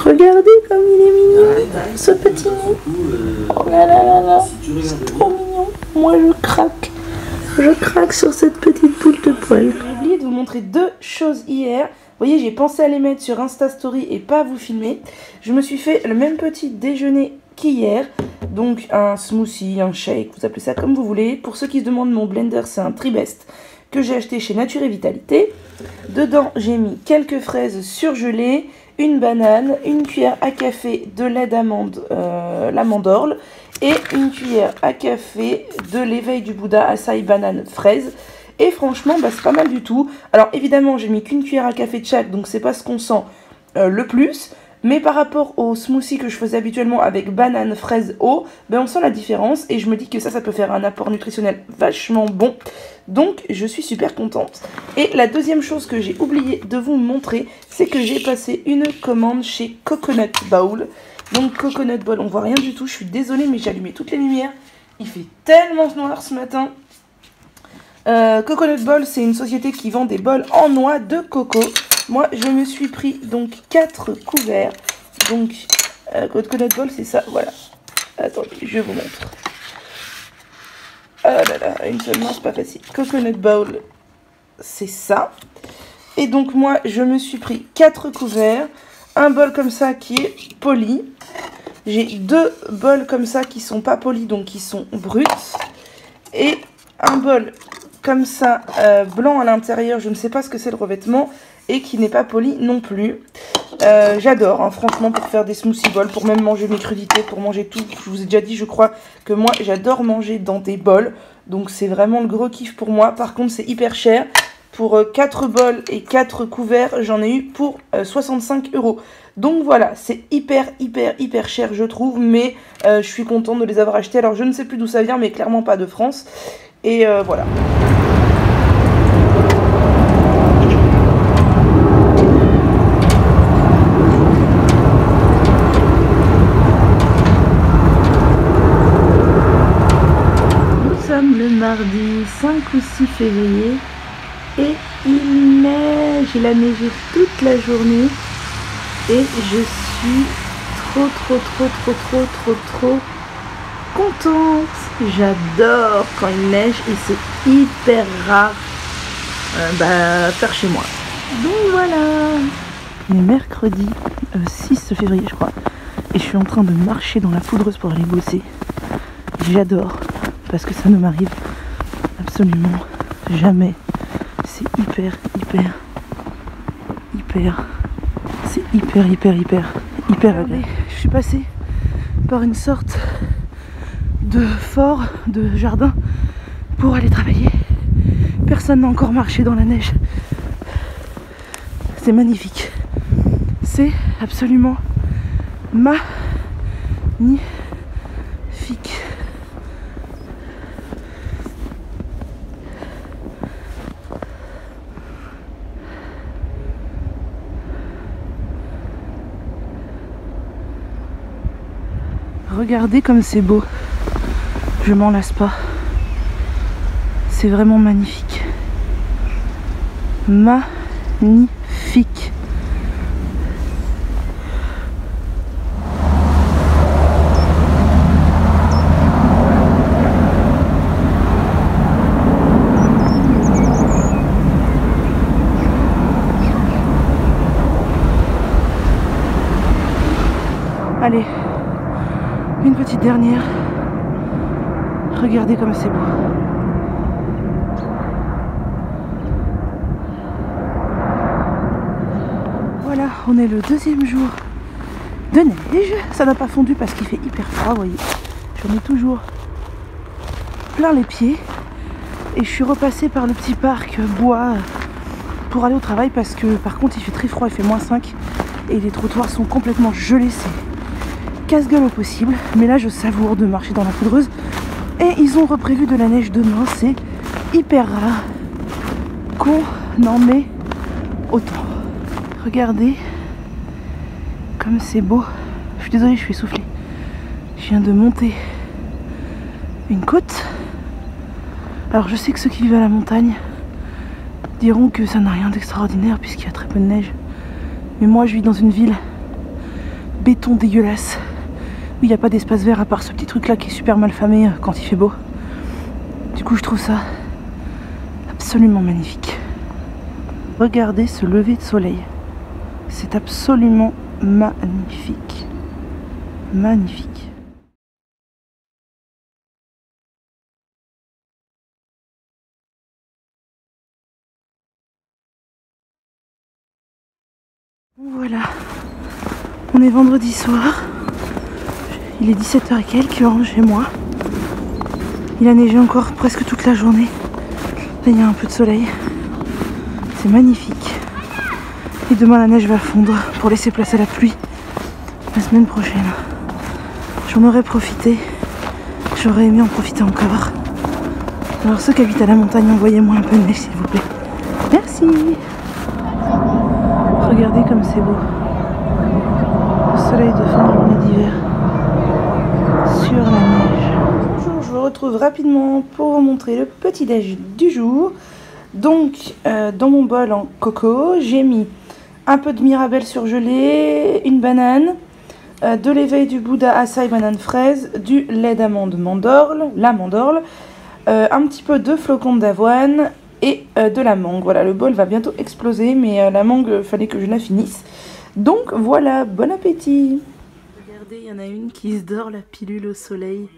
Regardez comme il est mignon, ce petit nez. Oh là là là là, c'est trop mignon. Moi je craque. Je craque sur cette petite boule de poil. J'ai oublié de vous montrer deux choses hier. Vous voyez, j'ai pensé à les mettre sur Insta Story et pas à vous filmer. Je me suis fait le même petit déjeuner qu'hier. Donc un smoothie, un shake, vous appelez ça comme vous voulez. Pour ceux qui se demandent, mon blender, c'est un Tribest que j'ai acheté chez Nature et Vitalité. Dedans, j'ai mis quelques fraises surgelées, une banane, une cuillère à café de lait d'amande, l'amande orle, et une cuillère à café de l'éveil du Bouddha, açaï, banane, fraise. Et franchement, bah, c'est pas mal du tout. Alors évidemment, j'ai mis qu'une cuillère à café de chaque, donc c'est pas ce qu'on sent le plus. Mais par rapport au smoothie que je faisais habituellement avec banane, fraise, eau, ben on sent la différence. Et je me dis que ça peut faire un apport nutritionnel vachement bon. Donc je suis super contente. Et la deuxième chose que j'ai oublié de vous montrer, c'est que j'ai passé une commande chez Coconut Bowl. Donc Coconut Bowl, on voit rien du tout, je suis désolée mais j'ai allumé toutes les lumières. Il fait tellement noir ce matin. Coconut Bowl, c'est une société qui vend des bols en noix de coco. Moi, je me suis pris donc 4 couverts. Donc, Coconut Bowl, c'est ça, voilà. Attendez, je vous montre. Ah là là, une seule main, c'est pas facile. Coconut Bowl, c'est ça. Et donc, moi, je me suis pris 4 couverts. Un bol comme ça qui est poli. J'ai 2 bols comme ça qui sont pas polis, donc qui sont bruts. Et un bol comme ça, blanc à l'intérieur, je ne sais pas ce que c'est le revêtement, et qui n'est pas poli non plus. J'adore, hein, franchement, pour faire des smoothie bowls, pour même manger mes crudités, pour manger tout. Je vous ai déjà dit, je crois que moi, j'adore manger dans des bols. Donc, c'est vraiment le gros kiff pour moi. Par contre, c'est hyper cher. Pour 4 bols et 4 couverts, j'en ai eu pour 65 €. Donc voilà, c'est hyper cher, je trouve. Mais je suis contente de les avoir achetés. Alors, je ne sais plus d'où ça vient, mais clairement pas de France. Et voilà. Le mardi 5 ou 6 février et il neige, il a neigé toute la journée et je suis trop contente. J'adore quand il neige et c'est hyper rare faire chez moi. Donc voilà, on est mercredi 6 février je crois et je suis en train de marcher dans la poudreuse pour aller bosser. J'adore. Parce que ça ne m'arrive absolument jamais. C'est hyper agréable. Je suis passée par une sorte de fort, de jardin pour aller travailler. Personne n'a encore marché dans la neige. C'est magnifique. C'est absolument magnifique. Regardez comme c'est beau. Je m'en lasse pas. C'est vraiment magnifique. Magnifique. Allez. Une petite dernière. Regardez comme c'est beau. Voilà, on est le deuxième jour de neige. Ça n'a pas fondu parce qu'il fait hyper froid, vous voyez. J'en ai toujours plein les pieds. Et je suis repassée par le petit parc bois pour aller au travail parce que par contre il fait très froid, il fait -5 et les trottoirs sont complètement gelés. C'est casse-gueule au possible, mais là je savoure de marcher dans la poudreuse et ils ont reprévu de la neige demain. C'est hyper rare qu'on en met autant. Regardez comme c'est beau. Je suis désolée, je suis essoufflée. Je viens de monter une côte. Alors je sais que ceux qui vivent à la montagne diront que ça n'a rien d'extraordinaire puisqu'il y a très peu de neige, mais moi je vis dans une ville béton dégueulasse, où il n'y a pas d'espace vert à part ce petit truc là qui est super mal famé quand il fait beau. Du coup je trouve ça absolument magnifique. Regardez ce lever de soleil, c'est absolument magnifique, magnifique. Voilà, on est vendredi soir, il est 17h et quelques, je rentre chez moi. Il a neigé encore presque toute la journée. Là il y a un peu de soleil, c'est magnifique. Et demain la neige va fondre pour laisser place à la pluie la semaine prochaine. J'en aurais profité, j'aurais aimé en profiter encore. Alors ceux qui habitent à la montagne, envoyez-moi un peu de neige s'il vous plaît. Merci. Regardez comme c'est beau. Le soleil de fin de journée d'hiver sur la neige. Bonjour, je vous retrouve rapidement pour vous montrer le petit déj du jour. Donc dans mon bol en coco, j'ai mis un peu de mirabelle surgelée, une banane, de l'éveil du Bouddha açaï banane fraise, du lait d'amande mandorle, la mandorle, un petit peu de flocons d'avoine et de la mangue. Voilà, le bol va bientôt exploser, mais la mangue, fallait que je la finisse. Donc voilà, bon appétit. Regardez, il y en a une qui se dort la pilule au soleil.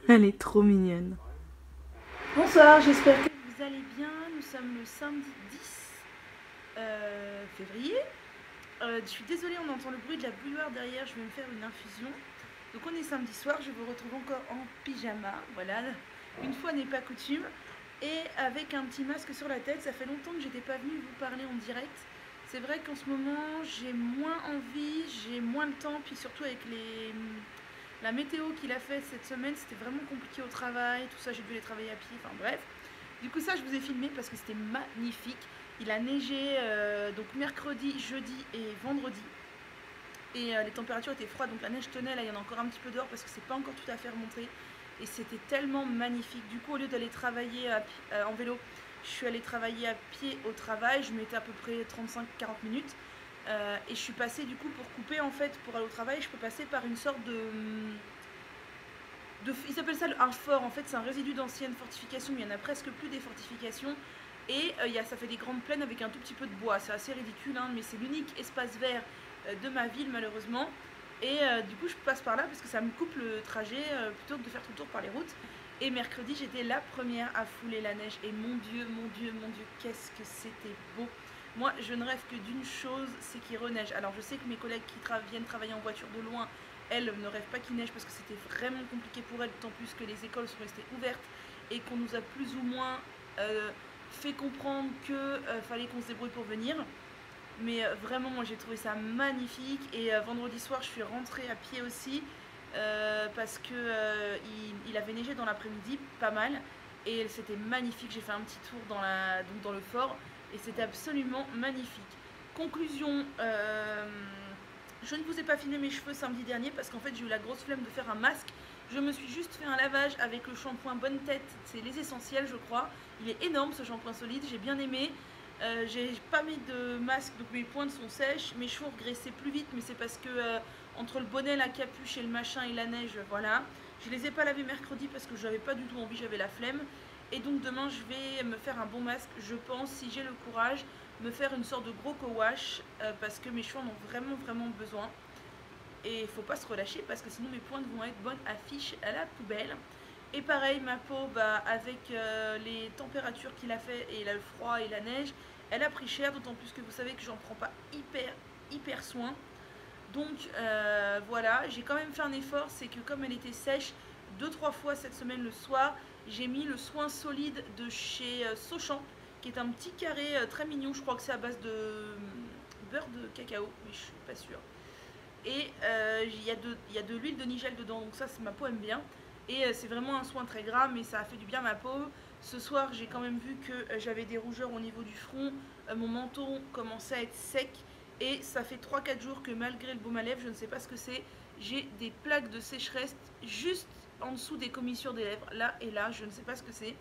Elle est trop mignonne. Bonsoir, j'espère que vous allez bien. Nous sommes le samedi 10 février. Je suis désolée, on entend le bruit de la bouilloire derrière, je vais me faire une infusion. Donc on est samedi soir, je vous retrouve encore en pyjama, voilà, une fois n'est pas coutume. Et avec un petit masque sur la tête, ça fait longtemps que j'étais pas venue vous parler en direct. C'est vrai qu'en ce moment, j'ai moins envie, j'ai moins le temps, puis surtout avec la météo qu'il a fait cette semaine, c'était vraiment compliqué au travail, tout ça, j'ai dû aller travailler à pied, enfin bref. Du coup ça, je vous ai filmé parce que c'était magnifique. Il a neigé donc mercredi, jeudi et vendredi. Et les températures étaient froides, donc la neige tenait, là il y en a encore un petit peu dehors parce que c'est pas encore tout à fait remonté. Et c'était tellement magnifique. Du coup, au lieu d'aller travailler en vélo, je suis allée travailler à pied au travail. Je mettais à peu près 35-40 minutes. Et je suis passée du coup pour couper en fait, pour aller au travail, je peux passer par une sorte ils appellent ça un fort, en fait c'est un résidu d'anciennes fortifications, mais il n'y en a presque plus des fortifications. Et ça fait des grandes plaines avec un tout petit peu de bois, c'est assez ridicule, hein, mais c'est l'unique espace vert de ma ville malheureusement. Et du coup je passe par là parce que ça me coupe le trajet plutôt que de faire tout le tour par les routes. Et mercredi j'étais la première à fouler la neige et mon Dieu, mon Dieu, mon Dieu, qu'est-ce que c'était beau. Moi je ne rêve que d'une chose, c'est qu'il reneige. Alors je sais que mes collègues qui viennent travailler en voiture de loin, elles ne rêvent pas qu'il neige parce que c'était vraiment compliqué pour elles, d'autant plus que les écoles sont restées ouvertes et qu'on nous a plus ou moins fait comprendre qu'il fallait qu'on se débrouille pour venir. Mais vraiment moi j'ai trouvé ça magnifique. Et vendredi soir je suis rentrée à pied aussi parce que il avait neigé dans l'après-midi pas mal. Et c'était magnifique, j'ai fait un petit tour dans le fort et c'était absolument magnifique. Conclusion, je ne vous ai pas filmé mes cheveux samedi dernier parce qu'en fait j'ai eu la grosse flemme de faire un masque. Je me suis juste fait un lavage avec le shampoing Bonne Tête, c'est les essentiels je crois. Il est énorme ce shampoing solide, j'ai bien aimé. J'ai pas mis de masque donc mes pointes sont sèches, mes cheveux ont regraissé plus vite mais c'est parce que entre le bonnet, la capuche et le machin et la neige, voilà. Je les ai pas lavés mercredi parce que j'avais pas du tout envie, j'avais la flemme. Et donc demain je vais me faire un bon masque, je pense, si j'ai le courage, me faire une sorte de gros co-wash parce que mes cheveux en ont vraiment besoin. Et il faut pas se relâcher parce que sinon mes pointes vont être bonnes affiches à la poubelle. Et pareil, ma peau, avec les températures qu'il a fait et le froid et la neige, elle a pris cher, d'autant plus que vous savez que j'en prends pas hyper soin. Donc voilà, j'ai quand même fait un effort, c'est que comme elle était sèche 2-3 fois cette semaine le soir, j'ai mis le soin solide de chez Sochamp, qui est un petit carré très mignon, je crois que c'est à base de beurre de cacao, mais je suis pas sûre. Et il y a de l'huile de nigel dedans, donc ça ma peau aime bien. Et c'est vraiment un soin très gras, mais ça a fait du bien à ma peau. Ce soir, j'ai quand même vu que j'avais des rougeurs au niveau du front, mon menton commençait à être sec. Et ça fait 3-4 jours que malgré le baume à lèvres, je ne sais pas ce que c'est, j'ai des plaques de sécheresse juste en dessous des commissures des lèvres, là et là, je ne sais pas ce que c'est.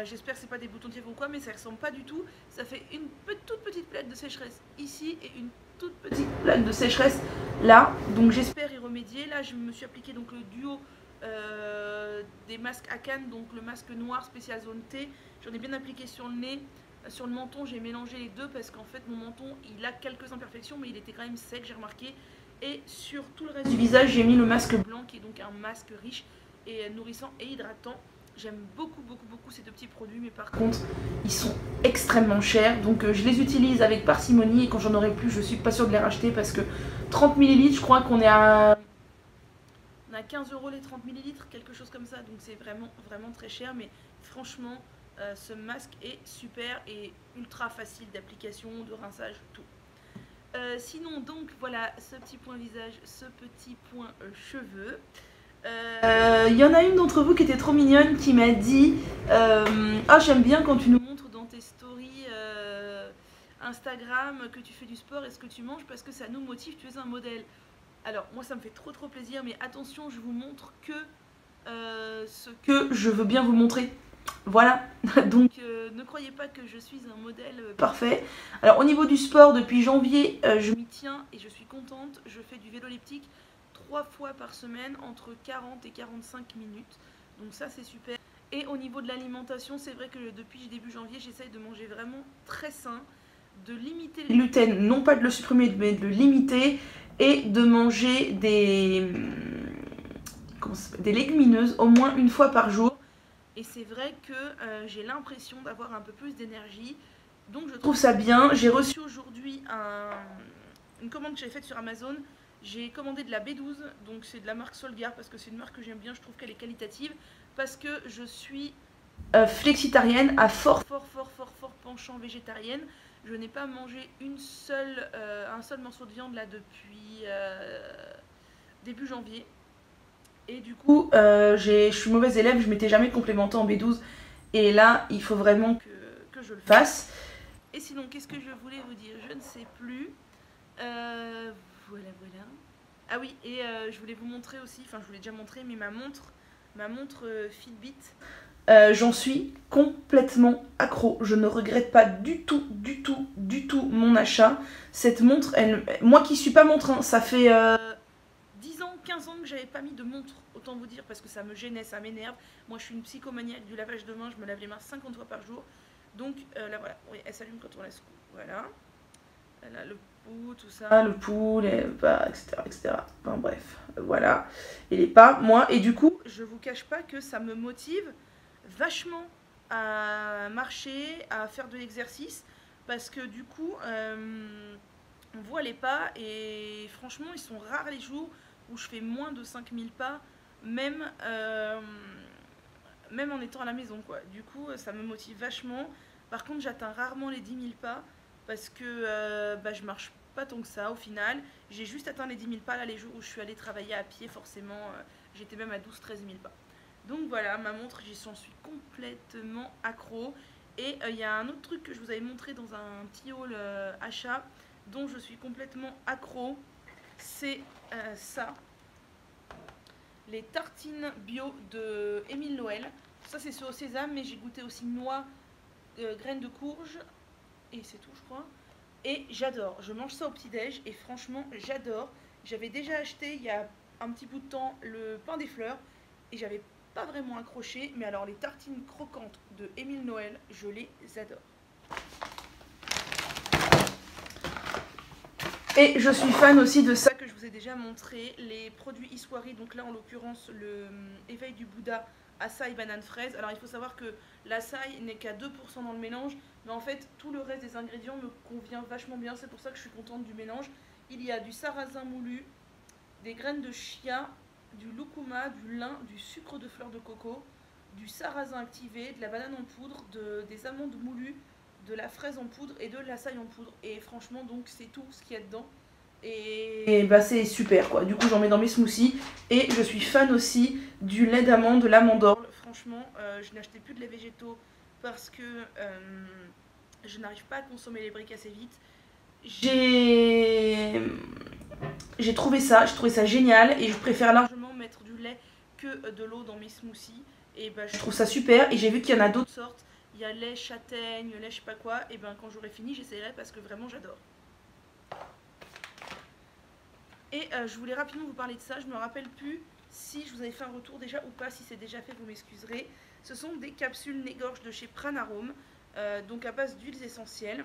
J'espère que c'est pas des boutons de fièvre ou quoi, mais ça ressemble pas du tout. Ça fait une toute petite plaque de sécheresse ici et une toute petite plaque de sécheresse là, donc j'espère y remédier. Là je me suis appliqué donc le duo des masques Akan, donc le masque noir spécial zone T. J'en ai bien appliqué sur le nez, sur le menton j'ai mélangé les deux parce qu'en fait mon menton il a quelques imperfections mais il était quand même sec, j'ai remarqué. Et sur tout le reste du visage j'ai mis le masque blanc qui est donc un masque riche et nourrissant et hydratant. J'aime beaucoup ces deux petits produits, mais par contre ils sont extrêmement chers, donc je les utilise avec parcimonie et quand j'en aurai plus je suis pas sûre de les racheter parce que 30 ml je crois qu'on est à 15 € les 30 ml, quelque chose comme ça, donc c'est vraiment très cher, mais franchement ce masque est super et ultra facile d'application, de rinçage, tout. Sinon donc voilà ce petit point visage, ce petit point cheveux. Il y en a une d'entre vous qui était trop mignonne qui m'a dit ah j'aime bien quand tu nous montres dans tes stories Instagram que tu fais du sport et ce que tu manges parce que ça nous motive, tu es un modèle. Alors moi ça me fait trop plaisir, mais attention, je vous montre que ce que je veux bien vous montrer. Voilà, donc ne croyez pas que je suis un modèle parfait. Alors au niveau du sport, depuis janvier, je m'y tiens et je suis contente. Je fais du vélo elliptique 3 fois par semaine, entre 40 et 45 minutes. Donc ça c'est super. Et au niveau de l'alimentation, c'est vrai que depuis début janvier, j'essaye de manger vraiment très sain, de limiter le gluten, non pas de le supprimer, mais de le limiter, et de manger des légumineuses au moins une fois par jour. Et c'est vrai que j'ai l'impression d'avoir un peu plus d'énergie, donc je trouve ça bien. J'ai reçu aujourd'hui une commande que j'avais faite sur Amazon. J'ai commandé de la B12, donc c'est de la marque Solgar parce que c'est une marque que j'aime bien, je trouve qu'elle est qualitative, parce que je suis flexitarienne à fort penchant végétarienne. Je n'ai pas mangé un seul morceau de viande là depuis début janvier. Et du coup, je suis mauvaise élève, je m'étais jamais complémentée en B12. Et là, il faut vraiment que je le fasse. Et sinon, qu'est-ce que je voulais vous dire? Je ne sais plus. Voilà. Ah oui, et je voulais vous montrer aussi, enfin je vous l'ai déjà montré, mais ma montre Fitbit. J'en suis complètement accro. Je ne regrette pas du tout mon achat. Cette montre, moi qui suis pas montre, hein, ça fait 10 ans, 15 ans que j'avais pas mis de montre, autant vous dire, parce que ça me gênait, ça m'énerve. Moi je suis une psychomaniaque du lavage de mains, je me lave les mains 50 fois par jour. Donc là voilà, oui, elle s'allume quand on la secoue, voilà. Elle a le pouls, tout ça, le pouls, etc. Enfin bref, voilà. Et les pas, moi, et du coup, je vous cache pas que ça me motive vachement à marcher, à faire de l'exercice, parce que du coup, on voit les pas, et franchement, ils sont rares les jours où je fais moins de 5000 pas, même en étant à la maison, quoi. Du coup, ça me motive vachement. Par contre, j'atteins rarement les 10 000 pas, parce que je marche pas tant que ça au final. J'ai juste atteint les 10 000 pas là les jours où je suis allée travailler à pied, forcément j'étais même à 12-13 000 pas. Donc voilà, ma montre, j'y suis complètement accro. Et il y a un autre truc que je vous avais montré dans un petit haul achat dont je suis complètement accro, c'est ça, les tartines bio de Émile Noël. Ça c'est au sésame, mais j'ai goûté aussi noix, graines de courge, et c'est tout je crois. Et j'adore, je mange ça au petit-déj et franchement j'adore. J'avais déjà acheté il y a un petit bout de temps le pain des fleurs et j'avais pas vraiment accroché, mais alors les tartines croquantes de Émile Noël, je les adore. Et je suis fan aussi de ça que je vous ai déjà montré, les produits Iswari, donc là en l'occurrence le éveil du Bouddha, açaï, banane, fraise. Alors il faut savoir que l'açaï n'est qu'à 2% dans le mélange, mais en fait tout le reste des ingrédients me convient vachement bien, c'est pour ça que je suis contente du mélange. Il y a du sarrasin moulu, des graines de chia, du lucuma, du lin, du sucre de fleur de coco, du sarrasin activé, de la banane en poudre, des amandes moulues, de la fraise en poudre et de l'açaï en poudre. Et franchement donc c'est tout ce qu'il y a dedans. Et bah c'est super quoi, du coup j'en mets dans mes smoothies. Et je suis fan aussi du lait d'amande, de l'amandorle. Franchement je n'achetais plus de lait végétaux parce que je n'arrive pas à consommer les briques assez vite. J'ai trouvé ça génial et je préfère largement mettre du lait que de l'eau dans mes smoothies. Et bah je trouve ça super et j'ai vu qu'il y en a d'autres sortes. Il y a lait châtaigne, lait je sais pas quoi, et ben quand j'aurai fini j'essaierai parce que vraiment j'adore. Et je voulais rapidement vous parler de ça, je me rappelle plus si je vous avais fait un retour déjà ou pas, si c'est déjà fait vous m'excuserez. Ce sont des capsules Négorge de chez Pranarome, donc à base d'huiles essentielles,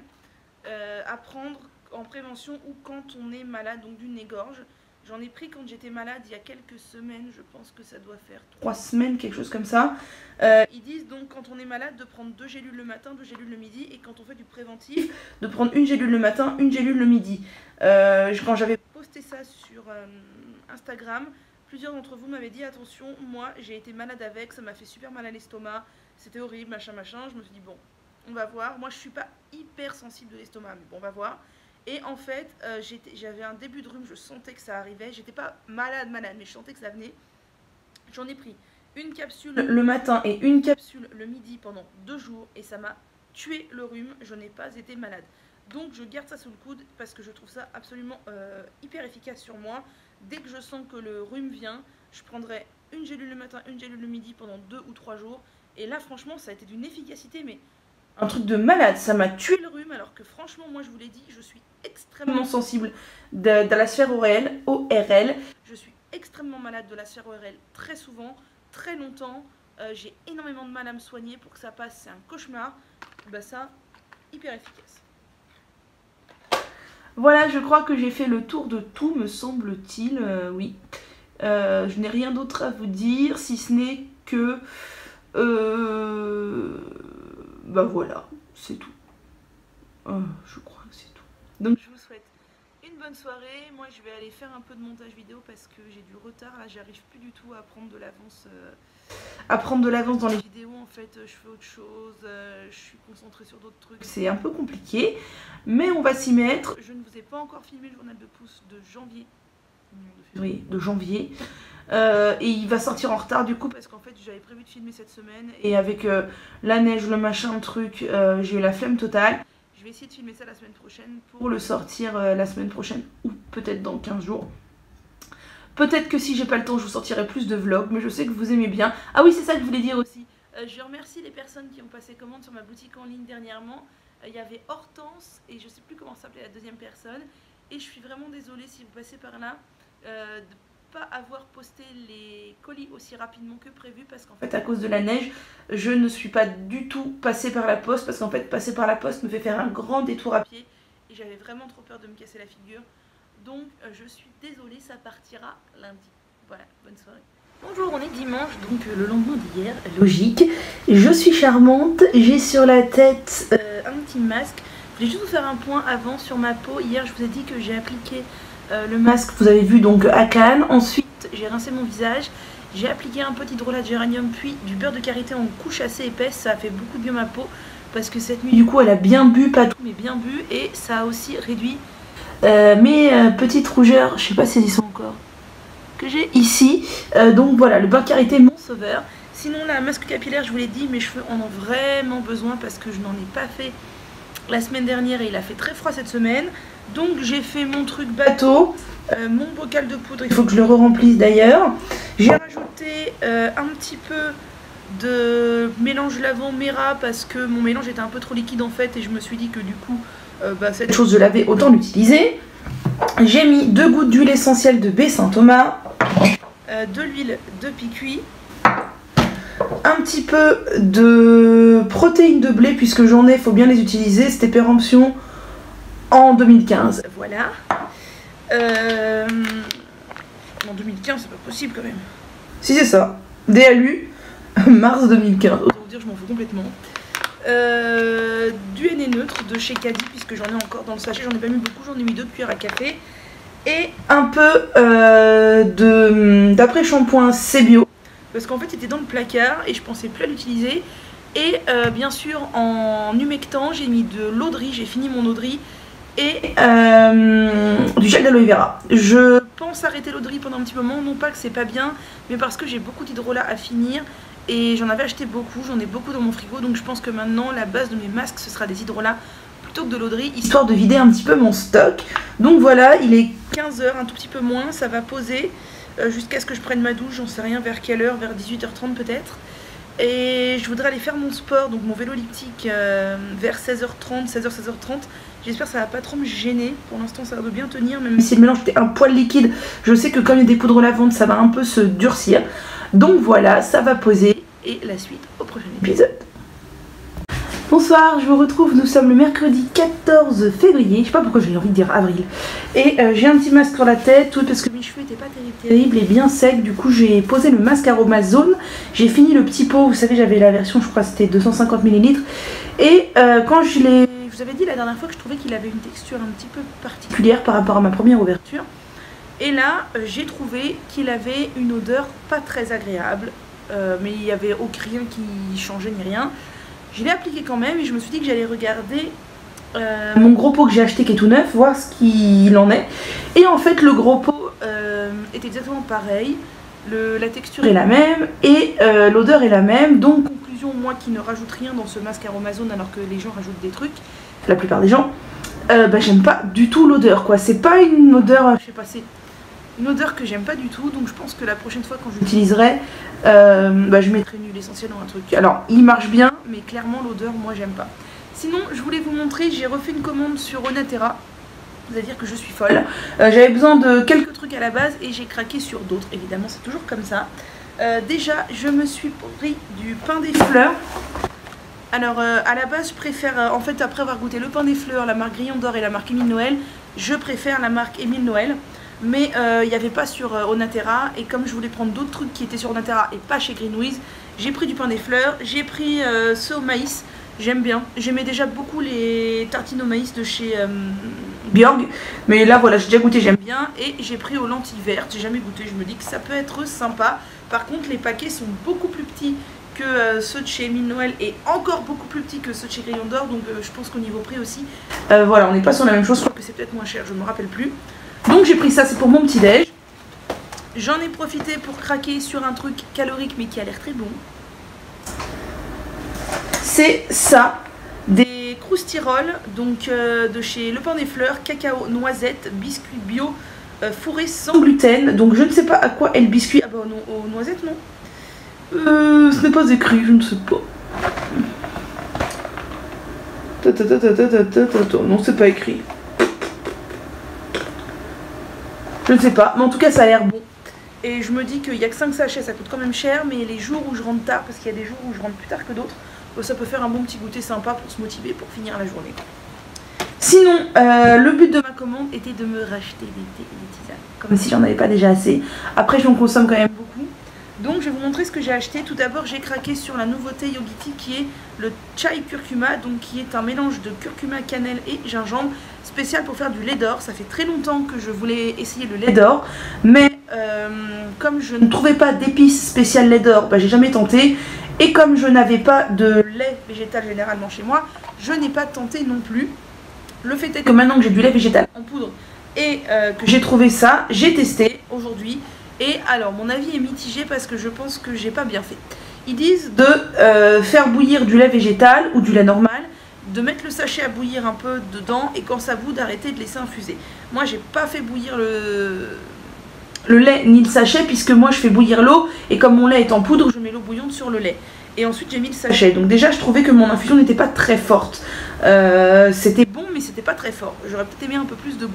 à prendre en prévention ou quand on est malade, donc du Négorge. J'en ai pris quand j'étais malade il y a quelques semaines, je pense que ça doit faire 3 semaines, quelque chose comme ça. Ils disent donc quand on est malade de prendre 2 gélules le matin, 2 gélules le midi, et quand on fait du préventif, de prendre une gélule le matin, une gélule le midi. Quand j'avais posté ça sur Instagram, plusieurs d'entre vous m'avaient dit attention, moi j'ai été malade avec, ça m'a fait super mal à l'estomac, c'était horrible, machin machin. Je me suis dit bon, on va voir. Moi je suis pas hyper sensible de l'estomac, mais bon on va voir. Et en fait, j'avais un début de rhume, je sentais que ça arrivait. J'étais pas malade, mais je sentais que ça venait. J'en ai pris une capsule le matin et une capsule le midi pendant 2 jours. Et ça m'a tué le rhume, je n'ai pas été malade. Donc je garde ça sous le coude parce que je trouve ça absolument hyper efficace sur moi. Dès que je sens que le rhume vient, je prendrai une gélule le matin, une gélule le midi pendant 2 ou 3 jours. Et là franchement, ça a été d'une efficacité, mais un truc de malade, ça m'a tué le rhume, alors que franchement, moi je vous l'ai dit, je suis extrêmement sensible de la sphère ORL. Je suis extrêmement malade de la sphère ORL très souvent, très longtemps. J'ai énormément de mal à me soigner pour que ça passe, c'est un cauchemar. Bah ça, hyper efficace. Voilà, je crois que j'ai fait le tour de tout, me semble-t-il, oui. Je n'ai rien d'autre à vous dire, si ce n'est que... bah voilà, c'est tout. Je crois que c'est tout. Donc je vous souhaite une bonne soirée. Moi je vais aller faire un peu de montage vidéo parce que j'ai du retard. Là j'arrive plus du tout à prendre de l'avance dans les vidéos. En fait je fais autre chose, je suis concentrée sur d'autres trucs. C'est un peu compliqué, mais on va s'y mettre. Je ne vous ai pas encore filmé le journal de pouce de janvier. Oui, de janvier. Et il va sortir en retard du coup parce qu'en fait j'avais prévu de filmer cette semaine et avec la neige, le machin, le truc, j'ai eu la flemme totale. Je vais essayer de filmer ça la semaine prochaine pour le sortir la semaine prochaine ou peut-être dans 15 jours. Peut-être que si j'ai pas le temps je vous sortirai plus de vlogs, mais je sais que vous aimez bien. Ah oui, c'est ça que je voulais dire aussi. Je remercie les personnes qui ont passé commande sur ma boutique en ligne dernièrement. Il y avait Hortense et je sais plus comment s'appelait la deuxième personne. Et je suis vraiment désolée si vous passez par là de pas avoir posté les colis aussi rapidement que prévu parce qu'en fait à cause de la neige je ne suis pas du tout passée par la poste parce qu'en fait passer par la poste me fait faire un grand détour à pied et j'avais vraiment trop peur de me casser la figure, donc je suis désolée, ça partira lundi. Voilà, bonne soirée. Bonjour, on est dimanche, donc le lendemain d'hier, logique. Je suis charmante, j'ai sur la tête un petit masque. Je voulais juste vous faire un point avant sur ma peau. Hier je vous ai dit que j'ai appliqué le masque, vous avez vu, donc à Cannes. Ensuite j'ai rincé mon visage, j'ai appliqué un petit hydrolat de géranium puis du beurre de karité en couche assez épaisse. Ça a fait beaucoup de bien ma peau parce que cette nuit du coup elle a bien bu, pas tout mais bien bu, et ça a aussi réduit mes petites rougeurs, je sais pas si elles y sont encore, que j'ai ici. Donc voilà, le beurre de karité, mon sauveur. Sinon la masque capillaire, je vous l'ai dit, mes cheveux en ont vraiment besoin parce que je n'en ai pas fait la semaine dernière et il a fait très froid cette semaine. Donc j'ai fait mon truc bateau, mon bocal de poudre, il faut que je le remplisse d'ailleurs. J'ai rajouté un petit peu de mélange lavant Mera parce que mon mélange était un peu trop liquide en fait et je me suis dit que du coup cette chose je l'avais, autant l'utiliser. J'ai mis 2 gouttes d'huile essentielle de baie Saint-Thomas, de l'huile de picuit, un petit peu de protéines de blé puisque j'en ai, il faut bien les utiliser, c'était péremption en 2015. Voilà. En 2015 c'est pas possible quand même. Si c'est ça, DALU, mars 2015. Autant vous dire je m'en fous complètement. Du henné neutre de chez Caddy puisque j'en ai encore dans le sachet, j'en ai pas mis beaucoup, j'en ai mis 2 cuillères à café. Et un peu d'après-shampoing C'est Bio parce qu'en fait c'était dans le placard et je pensais plus à l'utiliser. Et bien sûr en humectant j'ai mis de l'eau de riz, j'ai fini mon eau de riz et du gel d'aloe vera. Je pense arrêter l'eau de riz pendant un petit moment, non pas que c'est pas bien, mais parce que j'ai beaucoup d'hydrolat à finir et j'en avais acheté beaucoup, j'en ai beaucoup dans mon frigo, donc je pense que maintenant la base de mes masques ce sera des hydrolats plutôt que de l'eau de riz, histoire de vider un petit peu mon stock. Donc voilà, il est 15 h, un tout petit peu moins, ça va poser jusqu'à ce que je prenne ma douche, j'en sais rien vers quelle heure, vers 18 h 30 peut-être. Et je voudrais aller faire mon sport, donc mon vélo elliptique vers 16 h 30, 16 h, 16 h 30. J'espère que ça va pas trop me gêner. Pour l'instant ça va bien tenir, même si le mélange était un poil liquide. Je sais que comme il y a des poudres lavantes, ça va un peu se durcir. Donc voilà, ça va poser. Et la suite au prochain épisode. Bonsoir, je vous retrouve, nous sommes le mercredi 14 février, je sais pas pourquoi j'ai envie de dire avril. Et j'ai un petit masque sur la tête, tout parce que mes cheveux n'étaient pas terribles et bien secs, du coup j'ai posé le masque Aromazone. J'ai fini le petit pot, vous savez j'avais la version, je crois c'était 250 ml. Et quand je vous avais dit la dernière fois que je trouvais qu'il avait une texture un petit peu particulière par rapport à ma première ouverture. Et là j'ai trouvé qu'il avait une odeur pas très agréable, mais il n'y avait rien qui changeait ni rien. Je l'ai appliqué quand même et je me suis dit que j'allais regarder mon gros pot que j'ai acheté qui est tout neuf, voir ce qu'il en est. Et en fait le gros pot est exactement pareil, la texture est la même et l'odeur est la même. Donc conclusion, moi qui ne rajoute rien dans ce masque Aromazone alors que les gens rajoutent des trucs, la plupart des gens, j'aime pas du tout l'odeur quoi. C'est pas une odeur, je sais pas, c'est une odeur que j'aime pas du tout. Donc je pense que la prochaine fois quand je l'utiliserai, je mettrai une huile essentielle dans un truc. Alors il marche bien mais clairement l'odeur moi j'aime pas. Sinon je voulais vous montrer, j'ai refait une commande sur Onatera. Vous allez dire que je suis folle. J'avais besoin de quelques trucs à la base et j'ai craqué sur d'autres. Évidemment c'est toujours comme ça. Déjà je me suis pris du pain des fleurs. Alors à la base je préfère, en fait après avoir goûté le pain des fleurs, la marque Grillon d'Or et la marque Émile Noël, je préfère la marque Émile Noël. Mais il n'y avait pas sur Onatera, et comme je voulais prendre d'autres trucs qui étaient sur Onatera et pas chez Greenwiz, j'ai pris du pain des fleurs, j'ai pris ce au maïs, j'aime bien. J'aimais déjà beaucoup les tartines au maïs de chez Björg, mais là voilà, j'ai déjà goûté, j'aime bien. Et j'ai pris aux lentilles vertes, j'ai jamais goûté, je me dis que ça peut être sympa. Par contre les paquets sont beaucoup plus petits que ceux de chez Émile Noël et encore beaucoup plus petits que ceux de chez Grillon d'Or, donc je pense qu'au niveau prix aussi, voilà, on n'est pas sur la même chose, je crois que c'est peut-être moins cher, je ne me rappelle plus. Donc j'ai pris ça, c'est pour mon petit déj. J'en ai profité pour craquer sur un truc calorique mais qui a l'air très bon. C'est ça, des croustirolles, donc de chez Le Pain des Fleurs, cacao, noisette, biscuit bio, fourré sans gluten. Donc je ne sais pas à quoi est le biscuit. Ah bah non, aux noisettes non. Ce n'est pas écrit, je ne sais pas. Non, c'est pas écrit. Je ne sais pas, mais en tout cas ça a l'air bon. Et je me dis qu'il n'y a que 5 sachets, ça coûte quand même cher, mais les jours où je rentre tard, parce qu'il y a des jours où je rentre plus tard que d'autres, ça peut faire un bon petit goûter sympa pour se motiver pour finir la journée. Sinon, le but de ma commande était de me racheter des thés et des tisanes, comme si j'en avais pas déjà assez. Après j'en consomme quand même beaucoup. Donc je vais vous montrer ce que j'ai acheté. Tout d'abord j'ai craqué sur la nouveauté Yogiti qui est le chai curcuma, donc qui est un mélange de curcuma, cannelle et gingembre, spécial pour faire du lait d'or. Ça fait très longtemps que je voulais essayer le lait d'or, mais comme je ne trouvais pas d'épices spéciales lait d'or, j'ai jamais tenté. Et comme je n'avais pas de lait végétal généralement chez moi, je n'ai pas tenté non plus. Le fait est que maintenant que j'ai du lait végétal en poudre et que j'ai trouvé ça, j'ai testé aujourd'hui. Et alors mon avis est mitigé parce que je pense que j'ai pas bien fait. Ils disent de faire bouillir du lait végétal ou du lait normal, de mettre le sachet à bouillir un peu dedans et quand ça bout d'arrêter de laisser infuser. Moi j'ai pas fait bouillir le lait ni le sachet puisque moi je fais bouillir l'eau et comme mon lait est en poudre je mets l'eau bouillante sur le lait. Et ensuite j'ai mis le sachet. Donc déjà je trouvais que mon infusion n'était pas très forte. C'était bon mais c'était pas très fort. J'aurais peut-être aimé un peu plus de goût.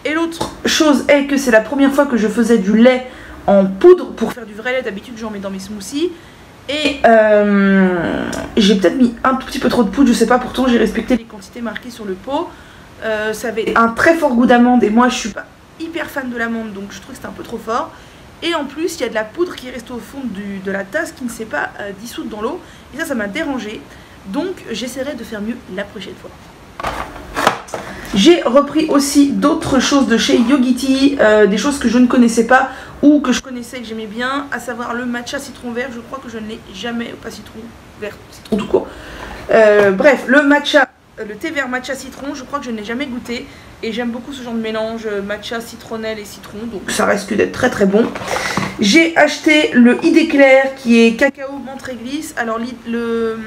Et l'autre chose est que c'est la première fois que je faisais du lait en poudre pour faire du vrai lait. D'habitude j'en mets dans mes smoothies. Et j'ai peut-être mis un tout petit peu trop de poudre, je sais pas, pourtant j'ai respecté les quantités marquées sur le pot. Ça avait un très fort goût d'amande et moi je suis pas hyper fan de l'amande donc je trouve que c'était un peu trop fort. Et en plus il y a de la poudre qui reste au fond de la tasse qui ne s'est pas dissoute dans l'eau. Et ça m'a dérangé. Donc j'essaierai de faire mieux la prochaine fois. J'ai repris aussi d'autres choses de chez Yogiti, des choses que je ne connaissais pas ou que je connaissais et que j'aimais bien, à savoir le matcha citron vert. Je crois que je ne l'ai jamais, pas citron vert, citron tout court. Bref, le matcha, le thé vert matcha citron, je crois que je ne l'ai jamais goûté et j'aime beaucoup ce genre de mélange matcha, citronnelle et citron, donc ça risque d'être très très bon. J'ai acheté le idée clair qui est cacao menthe réglisse. Alors le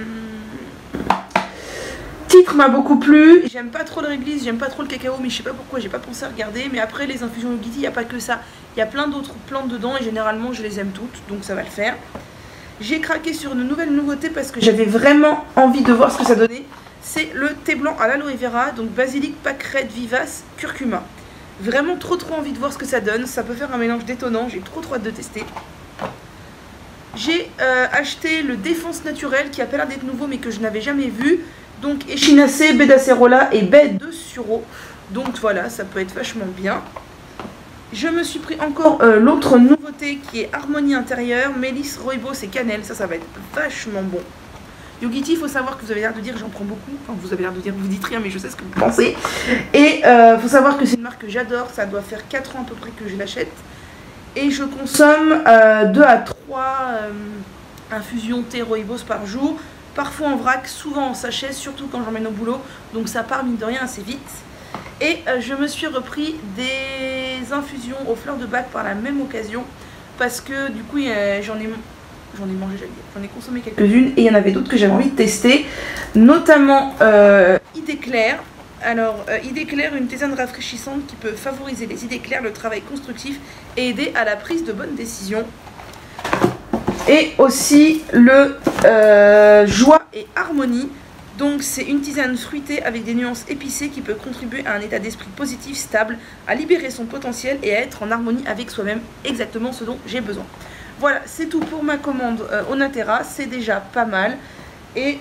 titre m'a beaucoup plu, j'aime pas trop le réglisse, j'aime pas trop le cacao, mais je sais pas pourquoi, j'ai pas pensé à regarder. Mais après les infusions Yogiti, il n'y a pas que ça, il y a plein d'autres plantes dedans et généralement je les aime toutes, donc ça va le faire. J'ai craqué sur une nouvelle nouveauté parce que j'avais vraiment envie de voir ce que ça donnait. c'est le thé blanc à l'aloe vera, donc basilic, pâquerette vivace, curcuma. Vraiment trop envie de voir ce que ça donne, ça peut faire un mélange détonnant, j'ai trop hâte de tester. J'ai acheté le défense naturel qui a pas l'air d'être nouveau mais que je n'avais jamais vu. Donc échinacée, baie d'acérola et baie de sureau. Donc voilà, ça peut être vachement bien. Je me suis pris encore l'autre nouveauté qui est harmonie intérieure, mélisse, rooibos et cannelle. Ça va être vachement bon. Yogiti, il faut savoir que vous avez l'air de dire j'en prends beaucoup. Enfin, vous avez l'air de dire, vous dites rien, mais je sais ce que vous pensez. Et faut savoir que c'est une marque que j'adore. Ça doit faire 4 ans à peu près que je l'achète. Et je consomme 2 à 3 infusions thé rooibos par jour. Parfois en vrac, souvent en sachet, surtout quand j'emmène au boulot. Donc ça part mine de rien assez vite. Et je me suis repris des infusions aux fleurs de bac par la même occasion. Parce que du coup j'en ai mangé, j'en ai consommé quelques-unes. Et il y en avait d'autres que j'avais envie de tester. Notamment idée claire. Alors, idée claire, une tisane rafraîchissante qui peut favoriser les idées claires, le travail constructif et aider à la prise de bonnes décisions. Et aussi le joie et harmonie. Donc c'est une tisane fruitée avec des nuances épicées qui peut contribuer à un état d'esprit positif, stable, à libérer son potentiel et à être en harmonie avec soi-même, exactement ce dont j'ai besoin. Voilà, c'est tout pour ma commande au Natera, c'est déjà pas mal. Et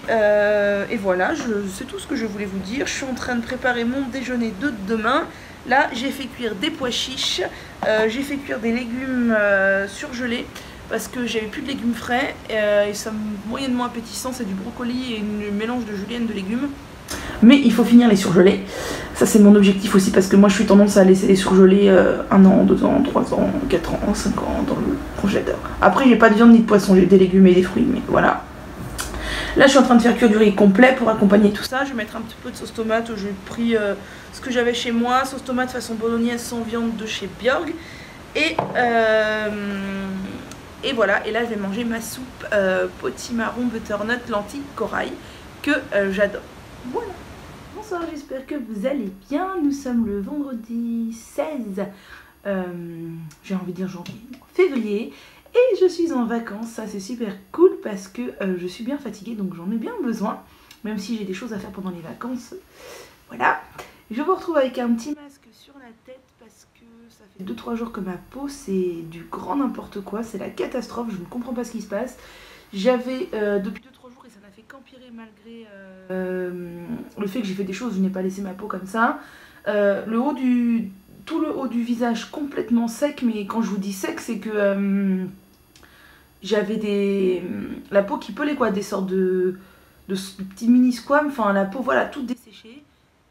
voilà, c'est tout ce que je voulais vous dire. Je suis en train de préparer mon déjeuner de demain. Là, j'ai fait cuire des pois chiches, j'ai fait cuire des légumes surgelés parce que j'avais plus de légumes frais et ça moyennement appétissant, c'est du brocoli et un mélange de julienne de légumes. Mais il faut finir les surgelés. Ça c'est mon objectif aussi parce que moi je suis tendance à laisser les surgelés 1 an, 2 ans, 3 ans, 4 ans, 5 ans dans le congélateur. Après j'ai pas de viande ni de poisson, j'ai des légumes et des fruits, mais voilà. Là je suis en train de faire cuire du riz complet pour accompagner tout ça. Je vais mettre un petit peu de sauce tomate. J'ai pris ce que j'avais chez moi, sauce tomate façon bolognaise sans viande de chez Björg. Et voilà, et là je vais manger ma soupe potimarron, butternut, lentilles, corail que j'adore. Voilà. Bonsoir, j'espère que vous allez bien. Nous sommes le vendredi 16, j'ai envie de dire janvier, février. Et je suis en vacances, ça c'est super cool parce que je suis bien fatiguée, donc j'en ai bien besoin. Même si j'ai des choses à faire pendant les vacances. Voilà. Je vous retrouve avec un petit masque sur la tête parce que ça fait 2-3 jours que ma peau c'est du grand n'importe quoi. C'est la catastrophe, je ne comprends pas ce qui se passe. J'avais depuis 2-3 jours et ça n'a fait qu'empirer malgré le fait que j'ai fait des choses, je n'ai pas laissé ma peau comme ça. Tout le haut du visage complètement sec, mais quand je vous dis sec c'est que j'avais la peau qui pelait quoi, des sortes de petits mini squames, enfin la peau voilà toute desséchée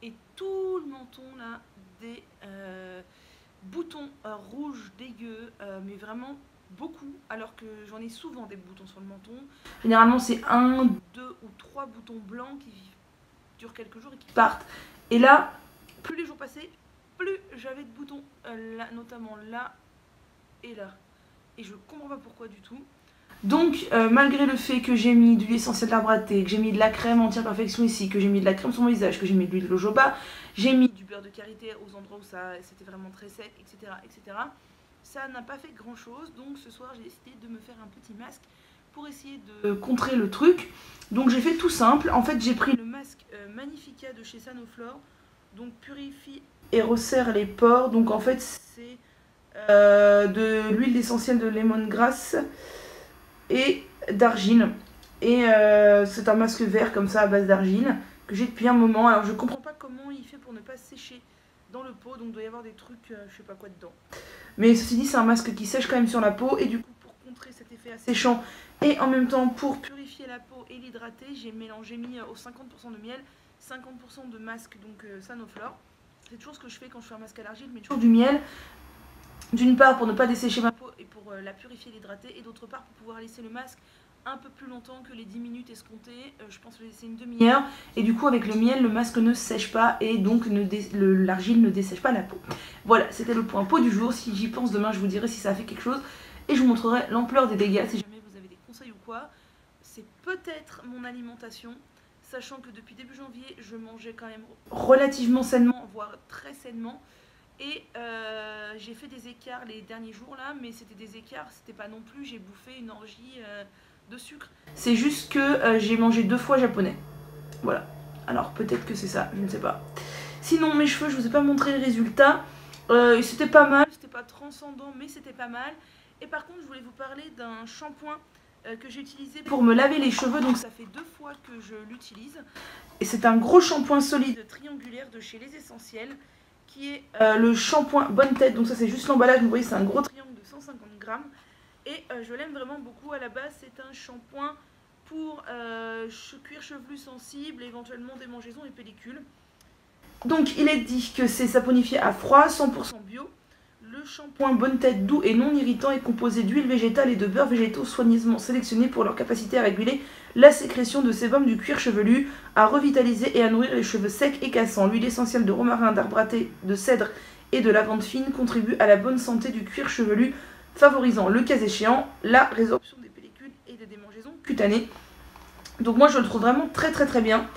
et tout le menton là des boutons rouges dégueux, mais vraiment beaucoup, alors que j'en ai souvent des boutons sur le menton. Généralement c'est 1, 2 ou 3 boutons blancs qui durent quelques jours et qui partent. Et là, plus les jours passaient, plus j'avais de boutons, là, notamment là et là. Et je comprends pas pourquoi du tout. Donc malgré le fait que j'ai mis de l'huile essentielle d'arbre à thé, que j'ai mis de la crème anti-imperfection ici, que j'ai mis de la crème sur mon visage, que j'ai mis de l'huile de jojoba, j'ai mis du beurre de karité aux endroits où c'était vraiment très sec, etc., etc. Ça n'a pas fait grand chose, donc ce soir j'ai décidé de me faire un petit masque pour essayer de contrer le truc. Donc j'ai fait tout simple, en fait j'ai pris le masque Magnifica de chez Sanoflore, donc purifie et resserre les pores. Donc en fait c'est de l'huile essentielle de lemongrass et d'argile, et c'est un masque vert comme ça à base d'argile que j'ai depuis un moment. Alors je comprends pas comment il fait pour ne pas sécher dans le pot, donc il doit y avoir des trucs je sais pas quoi dedans, mais ceci dit c'est un masque qui sèche quand même sur la peau, et du coup pour contrer cet effet asséchant et en même temps pour purifier la peau et l'hydrater, j'ai mis au 50% de miel, 50% de masque, donc Sanoflore. C'est toujours ce que je fais quand je fais un masque à l'argile, mais toujours du miel. D'une part pour ne pas dessécher ma peau et pour la purifier et l'hydrater, et d'autre part pour pouvoir laisser le masque un peu plus longtemps que les 10 minutes escomptées. Je pense le laisser une demi-heure, et du coup avec le miel le masque ne sèche pas et donc l'argile ne dessèche pas la peau. Voilà, c'était le point peau du jour. Si j'y pense demain je vous dirai si ça a fait quelque chose et je vous montrerai l'ampleur des dégâts si jamais vous avez des conseils ou quoi. C'est peut-être mon alimentation, sachant que depuis début janvier je mangeais quand même relativement sainement, voire très sainement. Et j'ai fait des écarts les derniers jours là, mais c'était des écarts, c'était pas non plus j'ai bouffé une orgie de sucre. C'est juste que j'ai mangé 2 fois japonais. Voilà. Alors peut-être que c'est ça, je ne sais pas. Sinon mes cheveux, je vous ai pas montré les résultats. C'était pas mal, c'était pas transcendant mais c'était pas mal. Et par contre je voulais vous parler d'un shampoing que j'ai utilisé pour me laver les cheveux. Donc ça fait 2 fois que je l'utilise. Et c'est un gros shampoing solide triangulaire de chez Les Essentiels, qui est le shampoing Bonne Tête. Donc ça c'est juste l'emballage, vous voyez c'est un gros triangle de 150 grammes. Et je l'aime vraiment beaucoup. À la base c'est un shampoing pour cuir chevelu sensible, éventuellement démangeaisons et pellicules. Donc il est dit que c'est saponifié à froid, 100% bio. Le shampoing Bonne Tête doux et non irritant est composé d'huile végétale et de beurre végétaux soigneusement sélectionnés pour leur capacité à réguler la sécrétion de sébum du cuir chevelu, à revitaliser et à nourrir les cheveux secs et cassants. L'huile essentielle de romarin, d'arbre à thé, de cèdre et de lavande fine contribue à la bonne santé du cuir chevelu, favorisant le cas échéant la résorption des pellicules et des démangeaisons cutanées. Donc moi je le trouve vraiment très bien.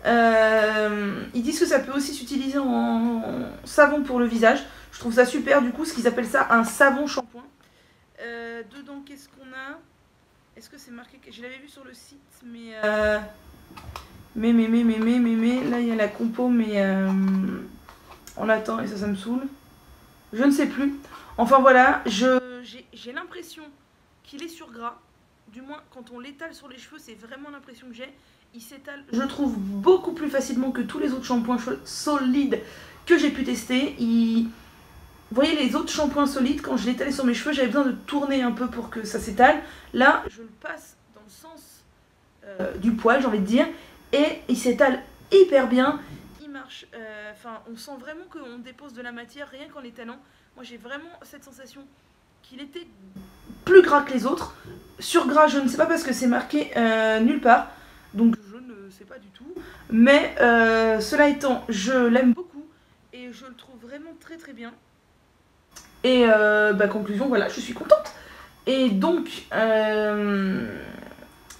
Ils disent que ça peut aussi s'utiliser en savon pour le visage. Je trouve ça super du coup, ce qu'ils appellent ça un savon shampoing. Dedans qu'est-ce qu'on a? Est-ce que c'est marqué? Je l'avais vu sur le site mais là il y a la compo mais on attend et ça me saoule. Je ne sais plus. Enfin voilà, j'ai l'impression qu'il est sur gras. Du moins quand on l'étale sur les cheveux c'est vraiment l'impression que j'ai. Il s'étale, je trouve, beaucoup plus facilement que tous les autres shampoings solides que j'ai pu tester. Vous voyez les autres shampoings solides, quand je l'étalais sur mes cheveux, j'avais besoin de tourner un peu pour que ça s'étale. Là, je le passe dans le sens du poil, j'ai envie de dire, et il s'étale hyper bien. Il marche, on sent vraiment qu'on dépose de la matière rien qu'en l'étalant. Moi, j'ai vraiment cette sensation qu'il était plus gras que les autres. Sur gras, je ne sais pas parce que c'est marqué nulle part. Donc je ne sais pas du tout. Mais cela étant, je l'aime beaucoup et je le trouve vraiment très bien. Et conclusion, voilà, je suis contente. Et donc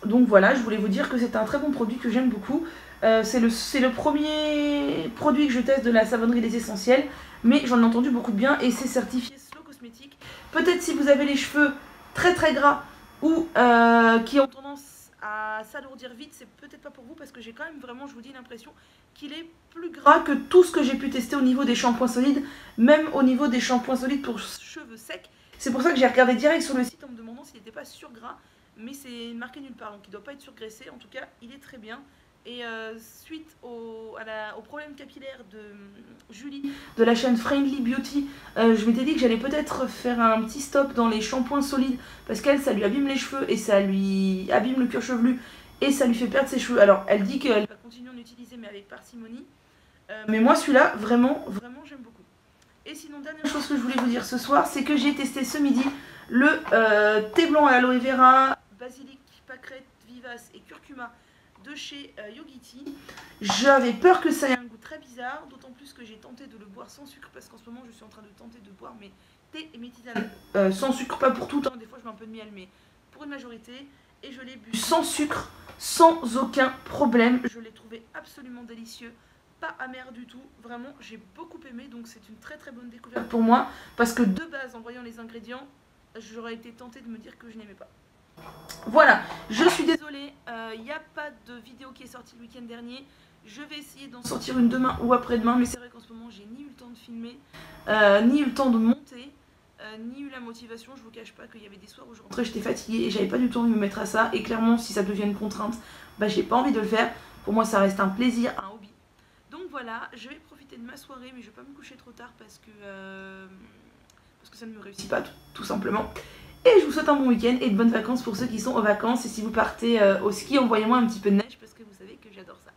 voilà, je voulais vous dire que c'est un très bon produit que j'aime beaucoup. C'est le premier produit que je teste de la savonnerie Les Essentiels. Mais j'en ai entendu beaucoup de bien et c'est certifié Slow Cosmétique. Peut-être si vous avez les cheveux très gras ou qui ont tendance à s'alourdir vite, c'est peut-être pas pour vous parce que j'ai quand même vraiment, je vous dis, l'impression qu'il est plus gras que tout ce que j'ai pu tester au niveau des shampoings solides, même au niveau des shampoings solides pour cheveux secs. C'est pour ça que j'ai regardé direct sur le site en me demandant s'il n'était pas surgras, mais c'est marqué nulle part, donc il ne doit pas être surgraissé. En tout cas, il est très bien. Et suite au problème capillaire de Julie de la chaîne Friendly Beauty, je m'étais dit que j'allais peut-être faire un petit stop dans les shampoings solides parce qu'elle, ça lui abîme les cheveux et ça lui abîme le cuir chevelu et ça lui fait perdre ses cheveux. Alors elle dit qu'elle va continuer à en utiliser mais avec parcimonie. Mais moi celui-là, vraiment j'aime beaucoup. Et sinon, dernière chose que je voulais vous dire ce soir, c'est que j'ai testé ce midi le thé blanc à l'aloe vera, basilic, pâquerette vivace et curcuma de chez Yogiti. J'avais peur que ça ait un goût très bizarre, d'autant plus que j'ai tenté de le boire sans sucre parce qu'en ce moment je suis en train de tenter de boire mes thés et mes tisanes sans sucre, pas pour tout, hein, des fois je mets un peu de miel, mais pour une majorité, et je l'ai bu sans sucre, sans aucun problème. Je l'ai trouvé absolument délicieux, pas amer du tout, vraiment j'ai beaucoup aimé, donc c'est une très bonne découverte pour moi parce que de base en voyant les ingrédients, j'aurais été tentée de me dire que je n'aimais pas. Voilà, je suis désolée, il n'y a pas de vidéo qui est sortie le week-end dernier. Je vais essayer d'en sortir une demain ou après-demain, mais c'est vrai qu'en ce moment j'ai ni eu le temps de filmer, ni eu le temps de monter, ni eu la motivation. Je vous cache pas qu'il y avait des soirs où je rentrais, j'étais fatiguée et j'avais pas du tout envie de me mettre à ça. Et clairement, si ça devient une contrainte, bah j'ai pas envie de le faire. Pour moi, ça reste un plaisir, un hobby. Donc voilà, je vais profiter de ma soirée, mais je vais pas me coucher trop tard parce que ça ne me réussit pas tout simplement. Et je vous souhaite un bon week-end et de bonnes vacances pour ceux qui sont aux vacances. Et si vous partez au ski, envoyez-moi un petit peu de neige parce que vous savez que j'adore ça.